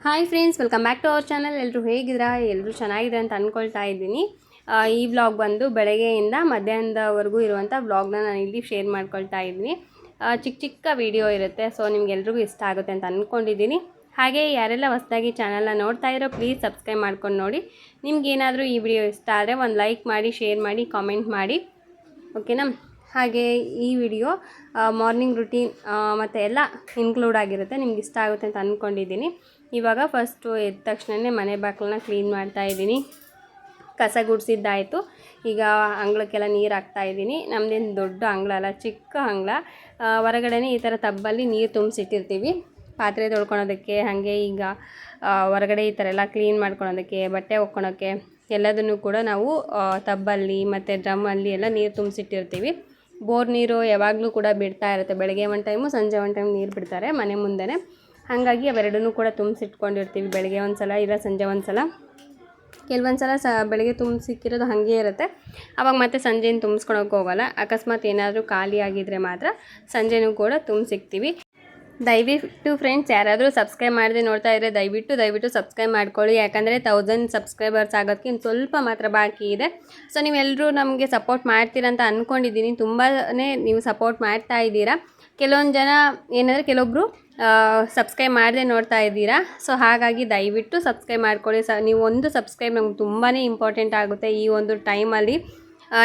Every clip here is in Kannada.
Hi friends, welcome back to our channel. ಎಲ್ಲರೂ ಹೇಗಿದ್ದೀರಾ? ಎಲ್ಲರೂ ಚೆನ್ನಾಗಿದೆ ಅಂತ ಅಂದ್ಕೊಳ್ತಾ ಇದ್ದೀನಿ. ಈ ವ್ಲಾಗ್ ಬಂದು ಬೆಳಗ್ಗೆಯಿಂದ ಮಧ್ಯಾಹ್ನದವರೆಗೂ ಇರುವಂಥ ವ್ಲಾಗ್ನ ನಾನು ಇಲ್ಲಿ ಶೇರ್ ಮಾಡ್ಕೊಳ್ತಾ ಇದ್ದೀನಿ. ಚಿಕ್ಕ ಚಿಕ್ಕ ವಿಡಿಯೋ ಇರುತ್ತೆ, ಸೊ ನಿಮ್ಗೆಲ್ರಿಗೂ ಇಷ್ಟ ಆಗುತ್ತೆ ಅಂತ ಅಂದ್ಕೊಂಡಿದ್ದೀನಿ. ಹಾಗೆ ಯಾರೆಲ್ಲ ಹೊಸದಾಗಿ ಚಾನಲ್ನ ನೋಡ್ತಾ ಇರೋ ಪ್ಲೀಸ್ ಸಬ್ಸ್ಕ್ರೈಬ್ ಮಾಡ್ಕೊಂಡು ನೋಡಿ. ನಿಮ್ಗೇನಾದರೂ ಈ ವಿಡಿಯೋ ಇಷ್ಟ ಆದರೆ ಒಂದು ಲೈಕ್ ಮಾಡಿ, ಶೇರ್ ಮಾಡಿ, ಕಾಮೆಂಟ್ ಮಾಡಿ, ಓಕೆನಾ? ಹಾಗೆ ಈ ವಿಡಿಯೋ ಮಾರ್ನಿಂಗ್ ರುಟೀನ್ ಮತ್ತು ಎಲ್ಲ ಇನ್ಕ್ಲೂಡ್ ಆಗಿರುತ್ತೆ. ನಿಮ್ಗೆ ಇಷ್ಟ ಆಗುತ್ತೆ ಅಂತ ಅಂದ್ಕೊಂಡಿದ್ದೀನಿ. ಇವಾಗ ಫಸ್ಟು ಎದ್ದ ತಕ್ಷಣವೇ ಮನೆ ಬಾಗಿಲನ್ನ ಕ್ಲೀನ್ ಮಾಡ್ತಾಯಿದ್ದೀನಿ. ಕಸ ಗುಡಿಸಿದ್ದಾಯಿತು. ಈಗ ಅಂಗಳಕ್ಕೆಲ್ಲ ನೀರು ಹಾಕ್ತಾಯಿದ್ದೀನಿ. ನಮ್ಮದೇನು ದೊಡ್ಡ ಅಂಗಳ ಅಲ್ಲ, ಚಿಕ್ಕ ಅಂಗಳ. ಹೊರಗಡೆನೇ ಈ ಥರ ಟಬ್ಬಲ್ಲಿ ನೀರು ತುಂಬಿಸಿಟ್ಟಿರ್ತೀವಿ, ಪಾತ್ರೆ ತೊಳ್ಕೊಳೋದಕ್ಕೆ. ಹಾಗೆ ಈಗ ಹೊರಗಡೆ ಈ ಥರ ಎಲ್ಲ ಕ್ಲೀನ್ ಮಾಡ್ಕೊಳೋದಕ್ಕೆ, ಬಟ್ಟೆ ಒಕ್ಕೊಳೋಕ್ಕೆ ಎಲ್ಲದನ್ನು ಕೂಡ ನಾವು ಟಬ್ಬಲ್ಲಿ ಮತ್ತು ಡ್ರಮ್ಮಲ್ಲಿ ಎಲ್ಲ ನೀರು ತುಂಬಿಸಿಟ್ಟಿರ್ತೀವಿ. ಬೋರ್ ನೀರು ಯಾವಾಗಲೂ ಕೂಡ ಬಿಡ್ತಾ ಇರುತ್ತೆ. ಬೆಳಗ್ಗೆ ಒಂದು ಟೈಮು, ಸಂಜೆ ಒಂದು ಟೈಮ್ ನೀರು ಬಿಡ್ತಾರೆ ಮನೆ ಮುಂದೆನೇ. ಹಾಗಾಗಿ ಅವೆರಡನ್ನೂ ಕೂಡ ತುಂಬಿಸಿಟ್ಕೊಂಡಿರ್ತೀವಿ. ಬೆಳಗ್ಗೆ ಒಂದು ಸಲ ಇಲ್ಲ ಸಂಜೆ ಒಂದು ಸಲ. ಕೆಲವೊಂದು ಸಲ ಬೆಳಗ್ಗೆ ತುಂಬಿಸಿಕ್ಕಿರೋದು ಹಾಗೆ ಇರುತ್ತೆ. ಆವಾಗ ಮತ್ತೆ ಸಂಜೆನ ತುಂಬಿಸ್ಕೊಳಕ್ಕೆ ಹೋಗೋಲ್ಲ. ಅಕಸ್ಮಾತ್ ಏನಾದರೂ ಖಾಲಿ ಆಗಿದ್ದರೆ ಮಾತ್ರ ಸಂಜೆನೂ ಕೂಡ ತುಂಬಿಸಿಕ್ತೀವಿ. ದಯವಿಟ್ಟು ಫ್ರೆಂಡ್ಸ್, ಯಾರಾದರೂ ಸಬ್ಸ್ಕ್ರೈಬ್ ಮಾಡದೆ ನೋಡ್ತಾ ಇದ್ದರೆ ದಯವಿಟ್ಟು ಸಬ್ಸ್ಕ್ರೈಬ್ ಮಾಡ್ಕೊಳ್ಳಿ. ಯಾಕಂದರೆ 1000 ಸಬ್ಸ್ಕ್ರೈಬರ್ಸ್ ಆಗೋದಕ್ಕೆ ಇನ್ನು ಸ್ವಲ್ಪ ಮಾತ್ರ ಬಾಕಿ ಇದೆ. ಸೊ ನೀವೆಲ್ಲರೂ ನಮಗೆ ಸಪೋರ್ಟ್ ಮಾಡ್ತೀರಂತ ಅಂದ್ಕೊಂಡಿದ್ದೀನಿ. ತುಂಬಾ ನೀವು ಸಪೋರ್ಟ್ ಮಾಡ್ತಾ ಇದ್ದೀರಾ. ಕೆಲವೊಂದು ಜನ ಏನಂದರೆ ಕೆಲವೊಬ್ಬರು ಸಬ್ಸ್ಕ್ರೈಬ್ ಮಾಡದೆ ನೋಡ್ತಾ ಇದ್ದೀರಾ. ಸೊ ಹಾಗಾಗಿ ದಯವಿಟ್ಟು ಸಬ್ಸ್ಕ್ರೈಬ್ ಮಾಡ್ಕೊಳ್ಳಿ. ನೀವು ಒಂದು ಸಬ್ಸ್ಕ್ರೈಬ್ ನಮ್ಗೆ ತುಂಬಾ ಇಂಪಾರ್ಟೆಂಟ್ ಆಗುತ್ತೆ ಈ ಒಂದು ಟೈಮಲ್ಲಿ.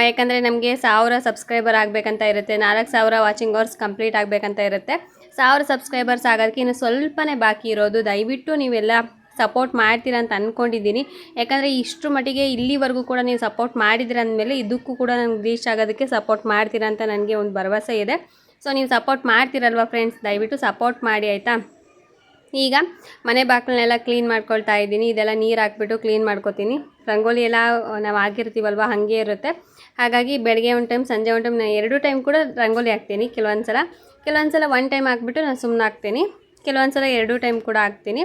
ಯಾಕಂದರೆ ನಮಗೆ 1000 ಸಬ್ಸ್ಕ್ರೈಬರ್ ಆಗಬೇಕಂತ ಇರುತ್ತೆ, 4000 ವಾಚಿಂಗ್ ಅವರ್ಸ್ ಕಂಪ್ಲೀಟ್ ಆಗಬೇಕಂತ ಇರುತ್ತೆ. 1000 ಸಬ್ಸ್ಕ್ರೈಬರ್ಸ್ ಆಗೋದಕ್ಕೆ ಇನ್ನು ಸ್ವಲ್ಪನೇ ಬಾಕಿ ಇರೋದು. ದಯವಿಟ್ಟು ನೀವೆಲ್ಲ ಸಪೋರ್ಟ್ ಮಾಡ್ತೀರಾ ಅಂತ ಅಂದ್ಕೊಂಡಿದ್ದೀನಿ. ಯಾಕಂದರೆ ಇಷ್ಟು ಮಟ್ಟಿಗೆ ಇಲ್ಲಿವರೆಗೂ ಕೂಡ ನೀವು ಸಪೋರ್ಟ್ ಮಾಡಿದ್ದೀರ ಅಂದಮೇಲೆ ಇದಕ್ಕೂ ಕೂಡ ನನಗೆ ರೀಚ್ ಆಗೋದಕ್ಕೆ ಸಪೋರ್ಟ್ ಮಾಡ್ತೀರಾ ಅಂತ ನನಗೆ ಒಂದು ಭರವಸೆ ಇದೆ. ಸೊ ನೀವು ಸಪೋರ್ಟ್ ಮಾಡ್ತೀರಲ್ವ ಫ್ರೆಂಡ್ಸ್, ದಯವಿಟ್ಟು ಸಪೋರ್ಟ್ ಮಾಡಿ, ಆಯಿತಾ? ಈಗ ಮನೆ ಬಾಗಿಲನ್ನೆಲ್ಲ ಕ್ಲೀನ್ ಮಾಡ್ಕೊಳ್ತಾ ಇದ್ದೀನಿ. ಇದೆಲ್ಲ ನೀರು ಹಾಕ್ಬಿಟ್ಟು ಕ್ಲೀನ್ ಮಾಡ್ಕೊತೀನಿ. ರಂಗೋಲಿ ಎಲ್ಲ ನಾವು ಹಾಕಿರ್ತೀವಲ್ವ ಹಾಗೆ ಇರುತ್ತೆ. ಹಾಗಾಗಿ ಬೆಳಗ್ಗೆ ಒಂದು ಟೈಮ್, ಸಂಜೆ ಒಂದು ಟೈಮ್, ನಾನು 2 ಟೈಮ್ ಕೂಡ ರಂಗೋಲಿ ಹಾಕ್ತೀನಿ. ಕೆಲವೊಂದು ಸಲ 1 ಟೈಮ್ ಹಾಕ್ಬಿಟ್ಟು ನಾನು ಸುಮ್ಮನೆ ಹಾಕ್ತೀನಿ. ಕೆಲವೊಂದು ಸಲ 2 ಟೈಮ್ ಕೂಡ ಹಾಕ್ತೀನಿ.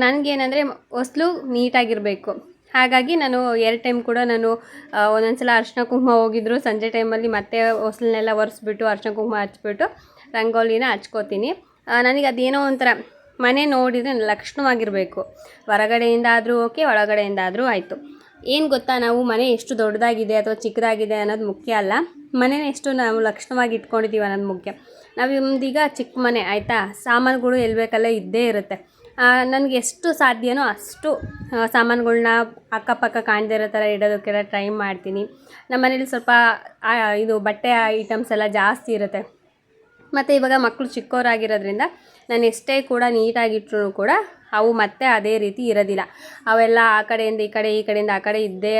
ನನಗೇನೆಂದರೆ ಹೊಸ್ಲು ನೀಟಾಗಿರಬೇಕು. ಹಾಗಾಗಿ ನಾನು 2 ಟೈಮ್ ಕೂಡ ನಾನು ಒಂದೊಂದು ಸಲ ಅರಿಶಿನ ಕುಂಕುಮ ಹೋಗಿದ್ರು ಸಂಜೆ ಟೈಮಲ್ಲಿ ಮತ್ತೆ ಹೊಸ್ಲನ್ನೆಲ್ಲ ಒರೆಸ್ಬಿಟ್ಟು ಅರಿಶಿನ ಕುಂಕುಮ ಹಚ್ಬಿಟ್ಟು ರಂಗೋಲಿನ ಹಚ್ಕೋತೀನಿ. ನನಗೆ ಅದೇನೋ ಒಂಥರ ಮನೆ ನೋಡಿದರೆ ಲಕ್ಷಣವಾಗಿರಬೇಕು. ಹೊರಗಡೆಯಿಂದ ಆದರೂ ಓಕೆ, ಒಳಗಡೆಯಿಂದ ಆದರೂ ಆಯಿತು. ಏನು ಗೊತ್ತಾ, ನಾವು ಮನೆ ಎಷ್ಟು ದೊಡ್ಡದಾಗಿದೆ ಅಥವಾ ಚಿಕ್ಕದಾಗಿದೆ ಅನ್ನೋದು ಮುಖ್ಯ ಅಲ್ಲ, ಮನೇನ ಎಷ್ಟು ನಾವು ಲಕ್ಷಣವಾಗಿ ಇಟ್ಕೊಂಡಿದ್ದೀವಿ ಅನ್ನೋದು ಮುಖ್ಯ. ನಮ್ಮದೀಗ ಚಿಕ್ಕ ಮನೆ, ಆಯಿತಾ? ಸಾಮಾನುಗಳು ಎಲ್ಲಿ ಬೇಕಲ್ಲೇ ಇದ್ದೇ ಇರುತ್ತೆ. ನನಗೆ ಎಷ್ಟು ಸಾಧ್ಯನೋ ಅಷ್ಟು ಸಾಮಾನುಗಳ್ನ ಅಕ್ಕಪಕ್ಕ ಕಾಣದೇ ಇರೋ ಥರ ಇಡೋದಕ್ಕೆಲ್ಲ ಟ್ರೈ ಮಾಡ್ತೀನಿ. ನಮ್ಮ ಮನೇಲಿ ಸ್ವಲ್ಪ ಇದು ಬಟ್ಟೆ ಐಟಮ್ಸ್ ಎಲ್ಲ ಜಾಸ್ತಿ ಇರುತ್ತೆ. ಮತ್ತು ಇವಾಗ ಮಕ್ಕಳು ಚಿಕ್ಕವರಾಗಿರೋದ್ರಿಂದ ನಾನು ಎಷ್ಟೇ ಕೂಡ ನೀಟಾಗಿಟ್ಟರೂ ಕೂಡ ಅವು ಮತ್ತೆ ಅದೇ ರೀತಿ ಇರೋದಿಲ್ಲ. ಅವೆಲ್ಲ ಆ ಕಡೆಯಿಂದ ಈ ಕಡೆ, ಈ ಕಡೆಯಿಂದ ಆ ಕಡೆ ಇದ್ದೇ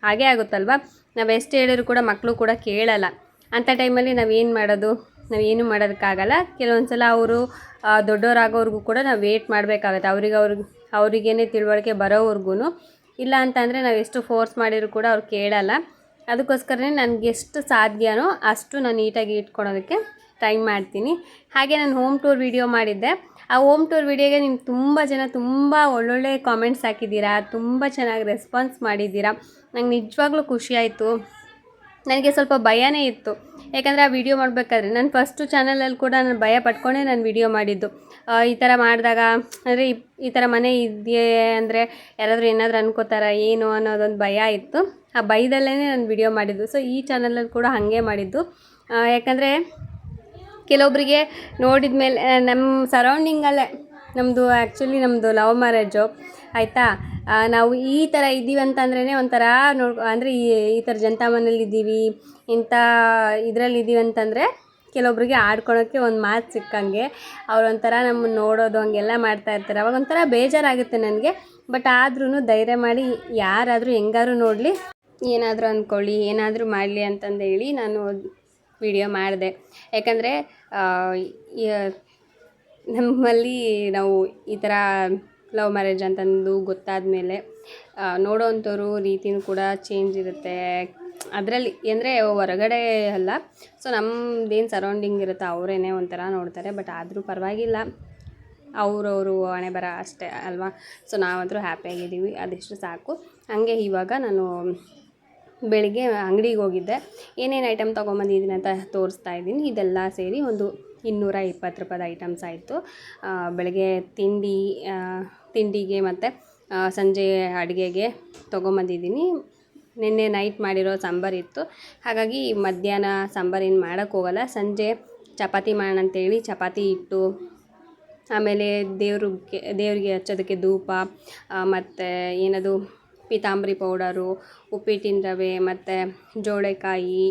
ಹಾಗೇ ಆಗುತ್ತಲ್ವ. ನಾವು ಎಷ್ಟು ಹೇಳಿದ್ರು ಕೂಡ ಮಕ್ಕಳು ಕೂಡ ಕೇಳಲ್ಲ. ಅಂಥ ಟೈಮಲ್ಲಿ ನಾವೇನು ಮಾಡೋದು? ನಾವೇನು ಮಾಡೋದಕ್ಕಾಗಲ್ಲ. ಕೆಲವೊಂದು ಸಲ ಅವರು ದೊಡ್ಡವರಾಗೋವ್ರಿಗೂ ಕೂಡ ನಾವು ವೇಟ್ ಮಾಡಬೇಕಾಗತ್ತೆ. ಅವರಿಗೇನೆ ತಿಳುವಳಿಕೆ ಬರೋವರೆಗೂ. ಇಲ್ಲ ಅಂತಂದರೆ ನಾವು ಎಷ್ಟು ಫೋರ್ಸ್ ಮಾಡಿದರೂ ಕೂಡ ಅವ್ರು ಕೇಳಲ್ಲ. ಅದಕ್ಕೋಸ್ಕರನೇ ನನಗೆ ಎಷ್ಟು ಸಾಧ್ಯನೋ ಅಷ್ಟು ನಾನು ನೀಟಾಗಿ ಇಟ್ಕೊಳೋದಕ್ಕೆ ಟ್ರೈ ಮಾಡ್ತೀನಿ. ಹಾಗೆ ನಾನು ಹೋಮ್ ಟೂರ್ ವಿಡಿಯೋ ಮಾಡಿದ್ದೆ. ಆ ಹೋಮ್ ಟೂರ್ ವಿಡಿಯೋಗೆ ನಿಮ್ಗೆ ತುಂಬ ಜನ ತುಂಬ ಒಳ್ಳೊಳ್ಳೆ ಕಾಮೆಂಟ್ಸ್ ಹಾಕಿದ್ದೀರಾ, ತುಂಬ ಚೆನ್ನಾಗಿ ರೆಸ್ಪಾನ್ಸ್ ಮಾಡಿದ್ದೀರಾ. ನಂಗೆ ನಿಜವಾಗ್ಲೂ ಖುಷಿಯಾಯಿತು. ನನಗೆ ಸ್ವಲ್ಪ ಭಯನೇ ಇತ್ತು. ಯಾಕಂದರೆ ಆ ವಿಡಿಯೋ ಮಾಡಬೇಕಾದ್ರೆ ನಾನು ಫಸ್ಟು ಚಾನಲಲ್ಲಿ ಕೂಡ ನಾನು ಭಯ ಪಟ್ಕೊಂಡೇ ನಾನು ವಿಡಿಯೋ ಮಾಡಿದ್ದು. ಈ ಥರ ಮಾಡಿದಾಗ ಅಂದರೆ ಈ ಥರ ಮನೆ ಇದೆಯೇ ಅಂದರೆ ಯಾರಾದರೂ ಏನಾದರೂ ಅನ್ಕೋತಾರ ಏನು ಅನ್ನೋದೊಂದು ಭಯ ಇತ್ತು. ಆ ಭಯದಲ್ಲೇ ನಾನು ವಿಡಿಯೋ ಮಾಡಿದ್ದು. ಸೊ ಈ ಚಾನಲಲ್ಲಿ ಕೂಡ ಹಾಗೆ ಮಾಡಿದ್ದು. ಯಾಕಂದರೆ ಕೆಲವೊಬ್ಬರಿಗೆ ನೋಡಿದ ಮೇಲೆ ನಮ್ಮ ಸರೌಂಡಿಂಗಲ್ಲೇ, ನಮ್ಮದು ಆ್ಯಕ್ಚುಲಿ ನಮ್ಮದು ಲವ್ ಮ್ಯಾರೇಜು, ಆಯಿತಾ? ನಾವು ಈ ಥರ ಇದ್ದೀವಿ ಅಂತಂದ್ರೇ ಒಂಥರ ಅಂದರೆ ಈ ಥರ ಜನತಾ ಮನೇಲಿ ಇದ್ದೀವಿ, ಇಂಥ ಇದರಲ್ಲಿದ್ದೀವಿ ಅಂತಂದರೆ ಕೆಲವೊಬ್ರಿಗೆ ಆಡ್ಕೊಳೋಕ್ಕೆ ಒಂದು ಮಾತು ಸಿಕ್ಕಂಗೆ ಅವರೊಂಥರ ನಮ್ಮನ್ನು ನೋಡೋದು ಹಂಗೆಲ್ಲ ಮಾಡ್ತಾ ಇರ್ತಾರೆ. ಅವಾಗ ಒಂಥರ ಬೇಜಾರಾಗುತ್ತೆ ನನಗೆ. ಬಟ್ ಆದ್ರೂ ಧೈರ್ಯ ಮಾಡಿ ಯಾರಾದರೂ ಹೆಂಗಾದ್ರೂ ನೋಡಲಿ, ಏನಾದರೂ ಅಂದ್ಕೊಳ್ಳಿ, ಏನಾದರೂ ಮಾಡಲಿ ಅಂತಂದೇಳಿ ನಾನು ವಿಡಿಯೋ ಮಾಡಿದೆ. ಯಾಕಂದರೆ ನಮ್ಮಲ್ಲಿ ನಾವು ಈ ಥರ ಲವ್ ಮ್ಯಾರೇಜ್ ಅಂತಂದು ಗೊತ್ತಾದ ಮೇಲೆ ನೋಡೋವಂಥವ್ರು ರೀತಿಯೂ ಕೂಡ ಚೇಂಜ್ ಇರುತ್ತೆ. ಅದರಲ್ಲಿ ಅಂದರೆ ಹೊರಗಡೆ ಅಲ್ಲ, ಸೊ ನಮ್ಮದೇನು ಸರೌಂಡಿಂಗ್ ಇರುತ್ತೆ ಅವರೇ ಒಂಥರ ನೋಡ್ತಾರೆ. ಬಟ್ ಆದರೂ ಪರವಾಗಿಲ್ಲ, ಅವರವರು ಹಣೆ ಬರ ಅಷ್ಟೇ ಅಲ್ವಾ. ಸೊ ನಾವಂತರೂ ಹ್ಯಾಪಿಯಾಗಿದ್ದೀವಿ, ಅದೆಷ್ಟು ಸಾಕು. ಹಾಗೆ ಇವಾಗ ನಾನು ಬೆಳಿಗ್ಗೆ ಅಂಗಡಿಗೆ ಹೋಗಿದ್ದೆ. ಏನೇನು ಐಟಮ್ ತೊಗೊಂಬಂದಿದ್ದೀನಿ ಅಂತ ತೋರಿಸ್ತಾ ಇದ್ದೀನಿ. ಇದೆಲ್ಲ ಸೇರಿ ಒಂದು ₹220 ಐಟಮ್ಸ್ ಆಯಿತು. ಬೆಳಗ್ಗೆ ತಿಂಡಿಗೆ ಮತ್ತು ಸಂಜೆ ಅಡುಗೆಗೆ ತೊಗೊಂಬಂದಿದ್ದೀನಿ. ನಿನ್ನೆ ನೈಟ್ ಮಾಡಿರೋ ಸಾಂಬಾರಿತ್ತು, ಹಾಗಾಗಿ ಮಧ್ಯಾಹ್ನ ಸಾಂಬಾರೇನು ಮಾಡೋಕ್ಕೋಗಲ್ಲ. ಸಂಜೆ ಚಪಾತಿ ಮಾಡೋಣ ಅಂತೇಳಿ ಚಪಾತಿ ಇಟ್ಟು, ಆಮೇಲೆ ದೇವರಿಗೆ ಹಚ್ಚೋದಕ್ಕೆ ಧೂಪ, ಮತ್ತು ಏನದು ಪೀತಾಂಬರಿ ಪೌಡರು, ಉಪ್ಪಿಟ್ಟಿನ ರವೆ ಮತ್ತು ಜೋಳೆಕಾಯಿ,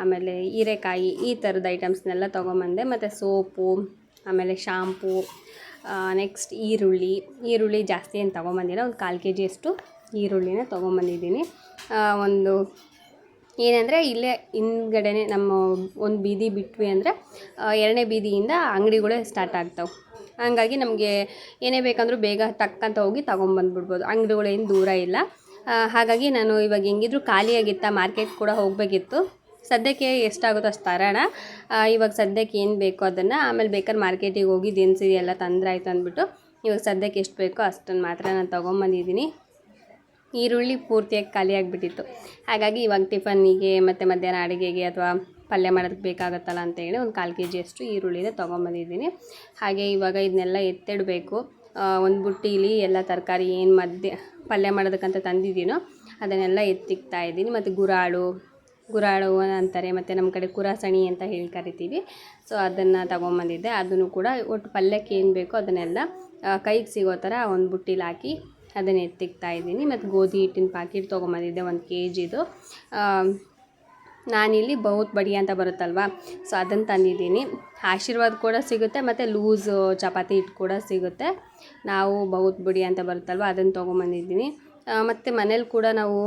ಆಮೇಲೆ ಹೀರೆಕಾಯಿ, ಈ ಥರದ ಐಟಮ್ಸ್ನೆಲ್ಲ ತೊಗೊಂಬಂದೆ. ಮತ್ತು ಸೋಪು, ಆಮೇಲೆ ಶಾಂಪೂ, ನೆಕ್ಸ್ಟ್ ಈರುಳ್ಳಿ ಜಾಸ್ತಿ ಏನು ತೊಗೊಂಬಂದಿಲ್ಲ, ಒಂದು 1/4 kg ಈರುಳ್ಳಿನ ತೊಗೊಂಬಂದಿದ್ದೀನಿ. ಒಂದು ಏನಂದರೆ ಇಲ್ಲೇ ಹಿಂದ್ಗಡೆನೇ ನಮ್ಮ ಒಂದು ಬೀದಿ ಬಿಟ್ವಿ ಅಂದರೆ 2ನೇ ಬೀದಿಯಿಂದ ಅಂಗಡಿಗಳೇ ಸ್ಟಾರ್ಟ್ ಆಗ್ತಾವೆ. ಹಾಗಾಗಿ ನಮಗೆ ಏನೇ ಬೇಕಂದ್ರೂ ಬೇಗ ಟಕ್ಕಂತ ಹೋಗಿ ತೊಗೊಂಬಂದ್ಬಿಡ್ಬೋದು, ಅಂಗಡಿಗಳೇನು ದೂರ ಇಲ್ಲ. ಹಾಗಾಗಿ ನಾನು ಇವಾಗ ಹೆಂಗಿದ್ರು ಖಾಲಿಯಾಗಿತ್ತ, ಮಾರ್ಕೆಟ್ ಕೂಡ ಹೋಗಬೇಕಿತ್ತು. ಸದ್ಯಕ್ಕೆ ಎಷ್ಟಾಗುತ್ತೋ ಅಷ್ಟು ತರೋಣ, ಇವಾಗ ಸದ್ಯಕ್ಕೆ ಏನು ಬೇಕೋ ಅದನ್ನು, ಆಮೇಲೆ ಬೇಕಾದ್ರೆ ಮಾರ್ಕೆಟಿಗೆ ಹೋಗಿ ದಿನಸಿ ಎಲ್ಲ ತಂದ್ರಾಯ್ತು ಅಂದ್ಬಿಟ್ಟು ಇವಾಗ ಸದ್ಯಕ್ಕೆ ಎಷ್ಟು ಬೇಕೋ ಅಷ್ಟನ್ನು ಮಾತ್ರ ನಾನು ತೊಗೊಂಬಂದಿದ್ದೀನಿ. ಈರುಳ್ಳಿ ಪೂರ್ತಿಯಾಗಿ ಖಾಲಿಯಾಗಿಬಿಟ್ಟಿತ್ತು, ಹಾಗಾಗಿ ಇವಾಗ ಟಿಫನ್ನಿಗೆ ಮತ್ತು ಮಧ್ಯಾಹ್ನ ಅಡುಗೆಗೆ ಅಥವಾ ಪಲ್ಯ ಮಾಡೋದಕ್ಕೆ ಬೇಕಾಗುತ್ತಲ್ಲ ಅಂತೇಳಿ ಒಂದು 1/4 kg ಈರುಳ್ಳಿನ ತೊಗೊಂಬಂದಿದ್ದೀನಿ. ಹಾಗೆ ಇವಾಗ ಇದನ್ನೆಲ್ಲ ಎತ್ತಿಡಬೇಕು. ಒಂದು ಬುಟ್ಟೀಲಿ ಎಲ್ಲ ತರಕಾರಿ ಏನು ಪಲ್ಯ ಮಾಡೋದಕ್ಕಂತ ತಂದಿದ್ದೀನೋ ಅದನ್ನೆಲ್ಲ ಎತ್ತಿಕ್ತಾ ಇದ್ದೀನಿ. ಮತ್ತು ಗುರಾಳು ಅಂತಾರೆ, ಮತ್ತು ನಮ್ಮ ಕಡೆ ಕುರಾಸಣಿ ಅಂತ ಹೇಳಿ ಕರಿತೀವಿ. ಸೊ ಅದನ್ನು ತೊಗೊಂಬಂದಿದ್ದೆ. ಅದನ್ನು ಕೂಡ ಒಟ್ಟು ಪಲ್ಯಕ್ಕೆ ಏನು ಬೇಕೋ ಅದನ್ನೆಲ್ಲ ಕೈಗೆ ಸಿಗೋ ಥರ ಒಂದು ಬುಟ್ಟೀಲಿ ಹಾಕಿ ಅದನ್ನು ಎತ್ತಿಕ್ತಾ ಇದ್ದೀನಿ. ಮತ್ತು ಗೋಧಿ ಹಿಟ್ಟಿನ ಪ್ಯಾಕೆಟ್ ತೊಗೊಂಬಂದಿದ್ದೆ 1 kgದು. ನಾನಿಲ್ಲಿ ಬಹುತ್ ಬಡಿ ಅಂತ ಬರುತ್ತಲ್ವ, ಸೊ ಅದನ್ನು ತಂದಿದ್ದೀನಿ. ಆಶೀರ್ವಾದ್ ಕೂಡ ಸಿಗುತ್ತೆ, ಮತ್ತು ಲೂಸ್ ಚಪಾತಿ ಹಿಟ್ಟು ಕೂಡ ಸಿಗುತ್ತೆ. ನಾವು ಬಹುತ್ ಬಡಿ ಅಂತ ಬರುತ್ತಲ್ವ ಅದನ್ನು ತೊಗೊಂಬಂದಿದ್ದೀನಿ. ಮತ್ತು ಮನೇಲಿ ಕೂಡ ನಾವು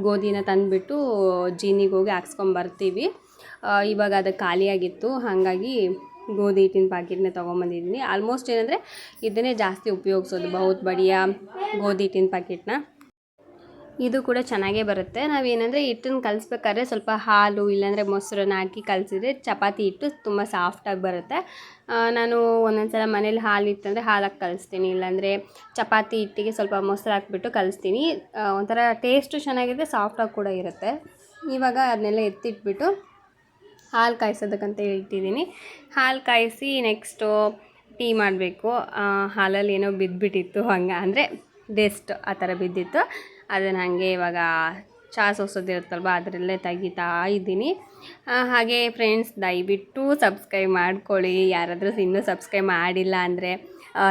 ಗೋಧಿನ ತಂದುಬಿಟ್ಟು ಜೀನಿಗೆ ಹೋಗಿ ಹಾಕ್ಸ್ಕೊಂಬರ್ತೀವಿ. ಇವಾಗ ಅದು ಖಾಲಿಯಾಗಿತ್ತು, ಹಾಗಾಗಿ ಗೋಧಿ ಹಿಟ್ಟಿನ ಪ್ಯಾಕೆಟ್ನ ತೊಗೊಂಬಂದಿದ್ದೀನಿ. ಆಲ್ಮೋಸ್ಟ್ ಏನಂದರೆ ಇದನ್ನೇ ಜಾಸ್ತಿ ಉಪಯೋಗಿಸೋದು, ಬಹುತ್ ಬಡಿಯ ಗೋಧಿ ಹಿಟ್ಟಿನ ಪ್ಯಾಕೆಟ್ನ. ಇದು ಕೂಡ ಚೆನ್ನಾಗೇ ಬರುತ್ತೆ. ನಾವೇನಂದರೆ ಹಿಟ್ಟನ್ನು ಕಲಿಸ್ಬೇಕಾದ್ರೆ ಸ್ವಲ್ಪ ಹಾಲು ಇಲ್ಲಾಂದರೆ ಮೊಸರನ್ನ ಹಾಕಿ ಕಲಸಿದ್ರೆ ಚಪಾತಿ ಹಿಟ್ಟು ತುಂಬ ಸಾಫ್ಟಾಗಿ ಬರುತ್ತೆ. ನಾನು ಒಂದೊಂದು ಸಲ ಮನೇಲಿ ಹಾಲು ಇತ್ತಂದರೆ ಹಾಲು ಹಾಕಿ ಕಲಿಸ್ತೀನಿ, ಇಲ್ಲಾಂದರೆ ಚಪಾತಿ ಹಿಟ್ಟಿಗೆ ಸ್ವಲ್ಪ ಮೊಸರು ಹಾಕ್ಬಿಟ್ಟು ಕಲಿಸ್ತೀನಿ. ಒಂಥರ ಟೇಸ್ಟು ಚೆನ್ನಾಗಿದೆ, ಸಾಫ್ಟಾಗಿ ಕೂಡ ಇರುತ್ತೆ. ಇವಾಗ ಅದನ್ನೆಲ್ಲ ಎತ್ತಿಟ್ಬಿಟ್ಟು ಹಾಲು ಕಾಯಿಸೋದಕ್ಕಂತ ಇಟ್ಟಿದ್ದೀನಿ. ಹಾಲು ಕಾಯಿಸಿ ನೆಕ್ಸ್ಟು ಟೀ ಮಾಡಬೇಕು. ಹಾಲಲ್ಲಿ ಏನೋ ಬಿದ್ದುಬಿಟ್ಟಿತ್ತು, ಅಂದರೆ ಡಸ್ಟ್ ಆ ಥರ ಬಿದ್ದಿತ್ತು. ಅದನ್ನು ಹಾಗೆ ಇವಾಗ ಚಹಾ ಸೋಸೋದಿರುತ್ತಲ್ವ ಅದರಲ್ಲೇ ತೆಗಿತಾ ಇದ್ದೀನಿ. ಹಾಗೆ ಫ್ರೆಂಡ್ಸ್, ದಯವಿಟ್ಟು ಸಬ್ಸ್ಕ್ರೈಬ್ ಮಾಡ್ಕೊಳ್ಳಿ. ಯಾರಾದರೂ ಇನ್ನೂ ಸಬ್ಸ್ಕ್ರೈಬ್ ಮಾಡಿಲ್ಲ ಅಂದರೆ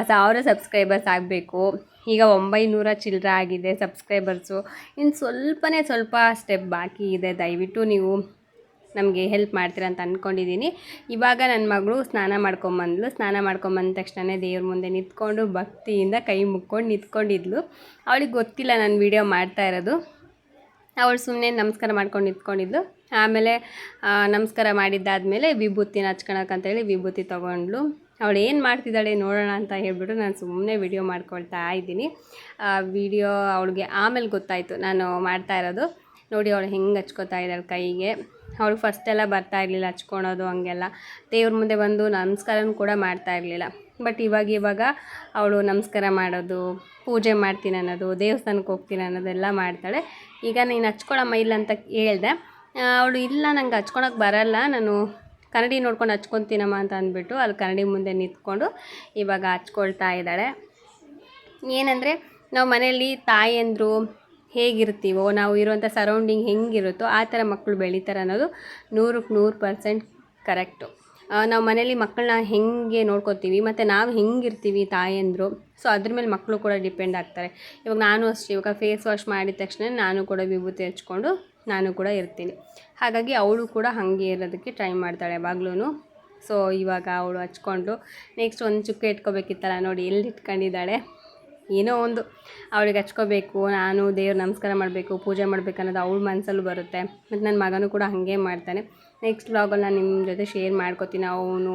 1000 ಸಬ್ಸ್ಕ್ರೈಬರ್ಸ್ ಆಗಬೇಕು. ಈಗ 900 ಚಿಲ್ಲರೆ ಆಗಿದೆ ಸಬ್ಸ್ಕ್ರೈಬರ್ಸು. ಇನ್ನು ಸ್ವಲ್ಪ ಸ್ಟೆಪ್ ಬಾಕಿ ಇದೆ. ದಯವಿಟ್ಟು ನೀವು ನಮಗೆ ಹೆಲ್ಪ್ ಮಾಡ್ತೀರ ಅಂತ ಅಂದ್ಕೊಂಡಿದ್ದೀನಿ. ಇವಾಗ ನನ್ನ ಮಗಳು ಸ್ನಾನ ಮಾಡ್ಕೊಂಬಂದ ತಕ್ಷಣ ದೇವ್ರ ಮುಂದೆ ನಿಂತ್ಕೊಂಡು ಭಕ್ತಿಯಿಂದ ಕೈ ಮುಕ್ಕೊಂಡು ನಿಂತ್ಕೊಂಡಿದ್ಲು. ಅವಳಿಗೆ ಗೊತ್ತಿಲ್ಲ ನಾನು ವೀಡಿಯೋ ಮಾಡ್ತಾ ಇರೋದು. ಅವಳು ಸುಮ್ಮನೆ ನಮಸ್ಕಾರ ಮಾಡ್ಕೊಂಡು ನಿಂತ್ಕೊಂಡಿದ್ಲು. ಆಮೇಲೆ ನಮಸ್ಕಾರ ಮಾಡಿದ್ದಾದಮೇಲೆ ವಿಭೂತಿನ ಹಚ್ಕೊಳಕ್ಕಂತೇಳಿ ವಿಭೂತಿ ತೊಗೊಂಡ್ಲು. ಅವಳು ಏನು ಮಾಡ್ತಿದ್ದಾಳೆ ನೋಡೋಣ ಅಂತ ಹೇಳ್ಬಿಟ್ಟು ನಾನು ಸುಮ್ಮನೆ ವಿಡಿಯೋ ಮಾಡ್ಕೊಳ್ತಾ ಇದ್ದೀನಿ. ವಿಡಿಯೋ ಅವಳಿಗೆ ಆಮೇಲೆ ಗೊತ್ತಾಯಿತು ನಾನು ಮಾಡ್ತಾ ಇರೋದು. ನೋಡಿ ಅವಳು ಹೆಂಗೆ ಹಚ್ಕೋತಾ ಇದ್ದಾಳೆ ಕೈಗೆ. ಅವಳು ಫಸ್ಟೆಲ್ಲ ಬರ್ತಾ ಇರಲಿಲ್ಲ ಹಚ್ಕೊಳೋದು, ಹಂಗೆಲ್ಲ ದೇವ್ರ ಮುಂದೆ ಬಂದು ನಮಸ್ಕಾರನೂ ಕೂಡ ಮಾಡ್ತಾ ಇರಲಿಲ್ಲ. ಬಟ್ ಇವಾಗ ಅವಳು ನಮಸ್ಕಾರ ಮಾಡೋದು, ಪೂಜೆ ಮಾಡ್ತೀನಿ ಅನ್ನೋದು, ದೇವಸ್ಥಾನಕ್ಕೆ ಹೋಗ್ತೀನಿ ಅನ್ನೋದೆಲ್ಲ ಮಾಡ್ತಾಳೆ. ಈಗ ನೀನು ಹಚ್ಕೊಳಮ್ಮ ಇಲ್ಲ ಅಂತ ಹೇಳಿದೆ. ಅವಳು ಇಲ್ಲ ನಂಗೆ ಹಚ್ಕೊಳಕ್ಕೆ ಬರಲ್ಲ, ನಾನು ಕನ್ನಡಿ ನೋಡ್ಕೊಂಡು ಹಚ್ಕೊತೀನಮ್ಮ ಅಂತ ಅಂದ್ಬಿಟ್ಟು ಅಲ್ಲಿ ಕನ್ನಡಿ ಮುಂದೆ ನಿಂತ್ಕೊಂಡು ಇವಾಗ ಹಚ್ಕೊಳ್ತಾ ಇದ್ದಾಳೆ. ಏನಂದರೆ ನಾವು ಮನೆಯಲ್ಲಿ ತಾಯಿಯಂದರು ಹೇಗಿರ್ತೀವೋ, ನಾವು ಇರುವಂಥ ಸರೌಂಡಿಂಗ್ ಹೆಂಗಿರುತ್ತೋ ಆ ಥರ ಮಕ್ಕಳು ಬೆಳೀತಾರೆ ಅನ್ನೋದು 100ಕ್ಕೆ 100% ಕರೆಕ್ಟು. ನಾವು ಮನೇಲಿ ಮಕ್ಕಳನ್ನ ಹೆಂಗೆ ನೋಡ್ಕೋತೀವಿ ಮತ್ತು ನಾವು ಹೆಂಗಿರ್ತೀವಿ ತಾಯಿಯಂದರು, ಸೊ ಅದ್ರ ಮೇಲೆ ಮಕ್ಕಳು ಕೂಡ ಡಿಪೆಂಡ್ ಆಗ್ತಾರೆ. ಇವಾಗ ನಾನು ಅಷ್ಟೇ, ಇವಾಗ ಫೇಸ್ ವಾಶ್ ಮಾಡಿದ ತಕ್ಷಣ ನಾನು ಕೂಡ ವಿಭೂತಿ ಹಚ್ಕೊಂಡು ನಾನು ಕೂಡ ಇರ್ತೀನಿ. ಹಾಗಾಗಿ ಅವಳು ಕೂಡ ಹಾಗೆ ಇರೋದಕ್ಕೆ ಟ್ರೈ ಮಾಡ್ತಾಳೆ ಯಾವಾಗ್ಲೂ. ಸೊ ಇವಾಗ ಅವಳು ಹಚ್ಕೊಂಡು ನೆಕ್ಸ್ಟ್ ಒಂದು ಚುಕ್ಕೆ ಇಟ್ಕೋಬೇಕಿತ್ತಲ್ಲ, ನೋಡಿ ಎಲ್ಲಿ ಇಟ್ಕೊಂಡಿದ್ದಾಳೆ. ಏನೋ ಒಂದು ಅವಳಿಗೆ ಹಚ್ಕೋಬೇಕು, ನಾನು ದೇವ್ರ ನಮಸ್ಕಾರ ಮಾಡಬೇಕು, ಪೂಜೆ ಮಾಡಬೇಕು ಅನ್ನೋದು ಅವಳ ಮನಸ್ಸಲ್ಲೂ ಬರುತ್ತೆ. ಮತ್ತು ನನ್ನ ಮಗನೂ ಕೂಡ ಹಾಗೆ ಮಾಡ್ತಾನೆ. ನೆಕ್ಸ್ಟ್ ವ್ಲಾಗಲ್ಲಿ ನಾನು ನಿಮ್ಮ ಜೊತೆ ಶೇರ್ ಮಾಡ್ಕೋತೀನಿ ಅವನು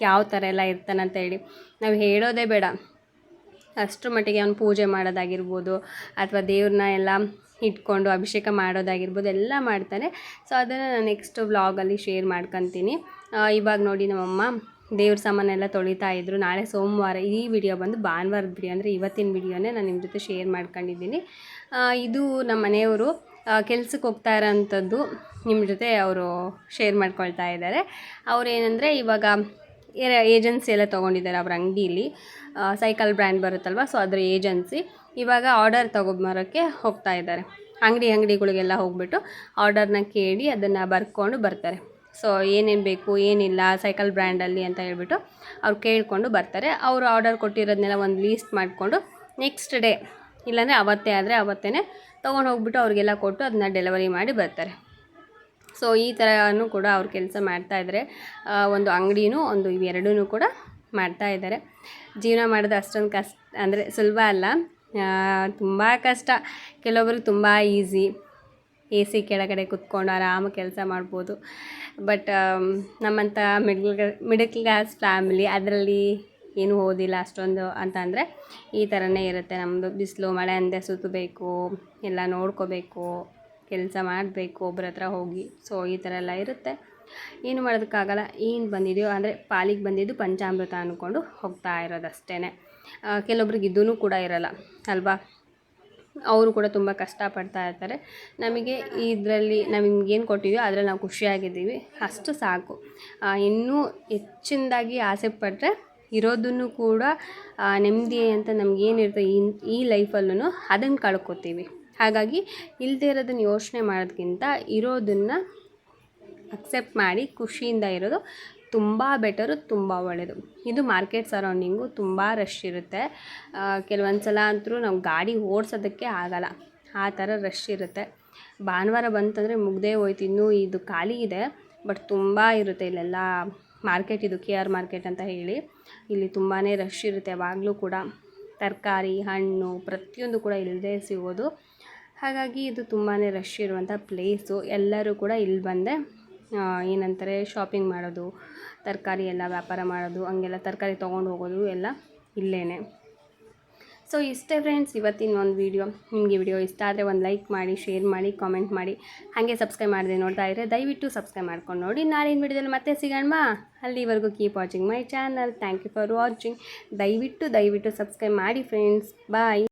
ಯಾವ ಥರ ಎಲ್ಲ ಇರ್ತಾನಂತ ಹೇಳಿ. ನಾವು ಹೇಳೋದೇ ಬೇಡ, ಅಷ್ಟರ ಮಟ್ಟಿಗೆ ಅವ್ನು ಪೂಜೆ ಮಾಡೋದಾಗಿರ್ಬೋದು ಅಥವಾ ದೇವ್ರನ್ನ ಎಲ್ಲ ಇಟ್ಕೊಂಡು ಅಭಿಷೇಕ ಮಾಡೋದಾಗಿರ್ಬೋದು ಎಲ್ಲ ಮಾಡ್ತಾನೆ. ಸೊ ಅದನ್ನು ನಾನು ನೆಕ್ಸ್ಟ್ ವ್ಲಾಗಲ್ಲಿ ಶೇರ್ ಮಾಡ್ಕೊತೀನಿ. ಇವಾಗ ನೋಡಿ ನಮ್ಮಮ್ಮ ದೇವ್ರ ಸಾಮಾನೆಲ್ಲ ತೊಳಿತಾ ಇದ್ರು. ನಾಳೆ ಸೋಮವಾರ, ಈ ವಿಡಿಯೋ ಬಂದು ಭಾನುವಾರದ ವಿಡಿಯೋ, ಅಂದರೆ ಇವತ್ತಿನ ವಿಡಿಯೋನೇ ನಾನು ನಿಮ್ಮ ಜೊತೆ ಶೇರ್ ಮಾಡ್ಕೊಂಡಿದ್ದೀನಿ. ಇದು ನಮ್ಮ ಮನೆಯವರು ಕೆಲ್ಸಕ್ಕೆ ಹೋಗ್ತಾ ಇರೋಂಥದ್ದು ನಿಮ್ಮ ಜೊತೆ ಅವರು ಶೇರ್ ಮಾಡ್ಕೊಳ್ತಾ ಇದ್ದಾರೆ. ಅವ್ರು ಏನಂದರೆ ಇವಾಗ ಏಜೆನ್ಸಿ ಎಲ್ಲ ತೊಗೊಂಡಿದ್ದಾರೆ ಅವ್ರ ಅಂಗಡೀಲಿ. ಸೈಕಲ್ ಬ್ರ್ಯಾಂಡ್ ಬರುತ್ತಲ್ವ, ಸೊ ಅದರ ಏಜೆನ್ಸಿ. ಇವಾಗ ಆರ್ಡರ್ ತೊಗೊಂಬರೋಕ್ಕೆ ಹೋಗ್ತಾ ಇದ್ದಾರೆ. ಅಂಗಡಿಗಳಿಗೆಲ್ಲ ಹೋಗ್ಬಿಟ್ಟು ಆರ್ಡರ್ನ ಕೇಳಿ ಅದನ್ನು ಬರ್ಕೊಂಡು ಬರ್ತಾರೆ. ಸೊ ಏನೇನು ಬೇಕು ಏನಿಲ್ಲ ಸೈಕಲ್ ಬ್ರ್ಯಾಂಡಲ್ಲಿ ಅಂತ ಹೇಳ್ಬಿಟ್ಟು ಅವ್ರು ಕೇಳಿಕೊಂಡು ಬರ್ತಾರೆ. ಅವರು ಆರ್ಡರ್ ಕೊಟ್ಟಿರೋದನ್ನೆಲ್ಲ ಒಂದು ಲೀಸ್ಟ್ ಮಾಡಿಕೊಂಡು ನೆಕ್ಸ್ಟ್ ಡೇ ಇಲ್ಲಾಂದರೆ ಅವತ್ತೇ ಆದರೆ ಅವತ್ತೇ ತೊಗೊಂಡು ಹೋಗ್ಬಿಟ್ಟು ಅವ್ರಿಗೆಲ್ಲ ಕೊಟ್ಟು ಅದನ್ನ ಡೆಲಿವರಿ ಮಾಡಿ ಬರ್ತಾರೆ. ಸೊ ಈ ಥರನೂ ಕೂಡ ಅವ್ರು ಕೆಲಸ ಮಾಡ್ತಾಯಿದ್ದಾರೆ. ಒಂದು ಅಂಗಡಿನೂ ಒಂದು ಇವೆರಡೂ ಕೂಡ ಮಾಡ್ತಾಯಿದ್ದಾರೆ. ಜೀವನ ಮಾಡೋದು ಅಷ್ಟೊಂದು ಕಷ್ಟ ಅಂದರೆ ಸುಲಭ ಅಲ್ಲ, ತುಂಬ ಕಷ್ಟ. ಕೆಲವೊಬ್ರಿಗೆ ತುಂಬ ಈಸಿ, ಎ ಸಿ ಕೆಳಗಡೆ ಕುತ್ಕೊಂಡು ಆರಾಮಾಗಿ ಕೆಲಸ ಮಾಡ್ಬೋದು. ಬಟ್ ನಮ್ಮಂಥ ಮಿಡಲ್ ಕ್ಲಾಸ್ ಫ್ಯಾಮಿಲಿ ಅದರಲ್ಲಿ ಏನೂ ಓದಿಲ್ಲ ಅಷ್ಟೊಂದು ಅಂತ ಅಂದರೆ ಈ ಥರನೇ ಇರುತ್ತೆ ನಮ್ಮದು. ಬಿಸಿಲು ಮಳೆ ಅಂದೇ ಸುತ್ತಬೇಕು, ಎಲ್ಲ ನೋಡ್ಕೋಬೇಕು, ಕೆಲಸ ಮಾಡಬೇಕು ಒಬ್ಬರ ಹತ್ರ ಹೋಗಿ. ಸೊ ಈ ಥರ ಎಲ್ಲ ಇರುತ್ತೆ, ಏನು ಮಾಡೋದಕ್ಕಾಗಲ್ಲ. ಏನು ಬಂದಿದೆಯೋ ಅಂದರೆ ಪಾಲಿಗೆ ಬಂದಿದ್ದು ಪಂಚಾಮೃತ ಅಂದ್ಕೊಂಡು ಹೋಗ್ತಾ ಇರೋದಷ್ಟೇ. ಕೆಲವೊಬ್ರಿಗೆ ಇದೂ ಕೂಡ ಇರಲ್ಲ ಅಲ್ವಾ, ಅವರು ಕೂಡ ತುಂಬ ಕಷ್ಟಪಡ್ತಾ ಇರ್ತಾರೆ. ನಮಗೆ ಇದರಲ್ಲಿ ನಮಗೇನು ಕೊಟ್ಟಿದೆಯೋ ಅದರಲ್ಲಿ ನಾವು ಖುಷಿಯಾಗಿದ್ದೀವಿ, ಅಷ್ಟು ಸಾಕು. ಇನ್ನೂ ಹೆಚ್ಚಿನದಾಗಿ ಆಸೆ ಪಟ್ಟರೆ ಇರೋದನ್ನು ಕೂಡ ನೆಮ್ಮದಿ ಅಂತ ನಮಗೇನಿರ್ತದೆ ಈ ಲೈಫಲ್ಲೂ ಅದನ್ನು ಕಳ್ಕೊತೀವಿ. ಹಾಗಾಗಿ ಇಲ್ಲದೇ ಇರೋದನ್ನು ಯೋಚನೆ ಮಾಡೋದಕ್ಕಿಂತ ಇರೋದನ್ನು ಅಕ್ಸೆಪ್ಟ್ ಮಾಡಿ ಖುಷಿಯಿಂದ ಇರೋದು ತುಂಬ ಬೆಟರು, ತುಂಬ ಒಳ್ಳೆಯದು. ಇದು ಮಾರ್ಕೆಟ್ ಸರೌಂಡಿಂಗು ತುಂಬ ರಶ್ ಇರುತ್ತೆ. ಕೆಲವೊಂದು ಸಲ ಅಂತೂ ನಾವು ಗಾಡಿ ಓಡಿಸೋದಕ್ಕೆ ಆಗಲ್ಲ, ಆ ಥರ ರಶ್ ಇರುತ್ತೆ. ಭಾನುವಾರ ಬಂತಂದರೆ ಮುಗ್ದೇ ಹೋಯ್ತು. ಇನ್ನೂ ಇದು ಖಾಲಿ ಇದೆ, ಬಟ್ ತುಂಬ ಇರುತ್ತೆ ಇಲ್ಲೆಲ್ಲ ಮಾರ್ಕೆಟ್. ಇದು KR ಮಾರ್ಕೆಟ್ ಅಂತ ಹೇಳಿ, ಇಲ್ಲಿ ತುಂಬಾ ರಶ್ ಇರುತ್ತೆ ಯಾವಾಗಲೂ ಕೂಡ. ತರಕಾರಿ ಹಣ್ಣು ಪ್ರತಿಯೊಂದು ಕೂಡ ಇಲ್ಲದೇ ಸಿಗೋದು. ಹಾಗಾಗಿ ಇದು ತುಂಬಾ ರಶ್ ಇರುವಂಥ ಪ್ಲೇಸು. ಎಲ್ಲರೂ ಕೂಡ ಇಲ್ಲಿ ಬಂದೆ ಏನಂತಾರೆ ಶಾಪಿಂಗ್ ಮಾಡೋದು, ತರಕಾರಿ ಎಲ್ಲ ವ್ಯಾಪಾರ ಮಾಡೋದು, ಹಂಗೆಲ್ಲ ತರಕಾರಿ ತೊಗೊಂಡು ಹೋಗೋದು ಎಲ್ಲ ಇಲ್ಲೇ. ಸೊ ಇಷ್ಟೇ ಫ್ರೆಂಡ್ಸ್ ಇವತ್ತಿನ ಒಂದು ವೀಡಿಯೋ. ನಿಮಗೆ ವಿಡಿಯೋ ಇಷ್ಟ ಆದರೆ ಒಂದು ಲೈಕ್ ಮಾಡಿ, ಶೇರ್ ಮಾಡಿ, ಕಾಮೆಂಟ್ ಮಾಡಿ. ಹಾಗೆ ಸಬ್ಸ್ಕ್ರೈಬ್ ಮಾಡದೆ ನೋಡ್ತಾ ಇದ್ದರೆ ದಯವಿಟ್ಟು ಸಬ್ಸ್ಕ್ರೈಬ್ ಮಾಡ್ಕೊಂಡು ನೋಡಿ. ನಾಳಿನ ವಿಡಿಯೋದಲ್ಲಿ ಮತ್ತೆ ಸಿಗೋಣ. ಅಲ್ಲಿವರೆಗೂ keep watching my channel. Thank you for watching. ದಯವಿಟ್ಟು ಸಬ್ಸ್ಕ್ರೈಬ್ ಮಾಡಿ ಫ್ರೆಂಡ್ಸ್. ಬಾಯ್.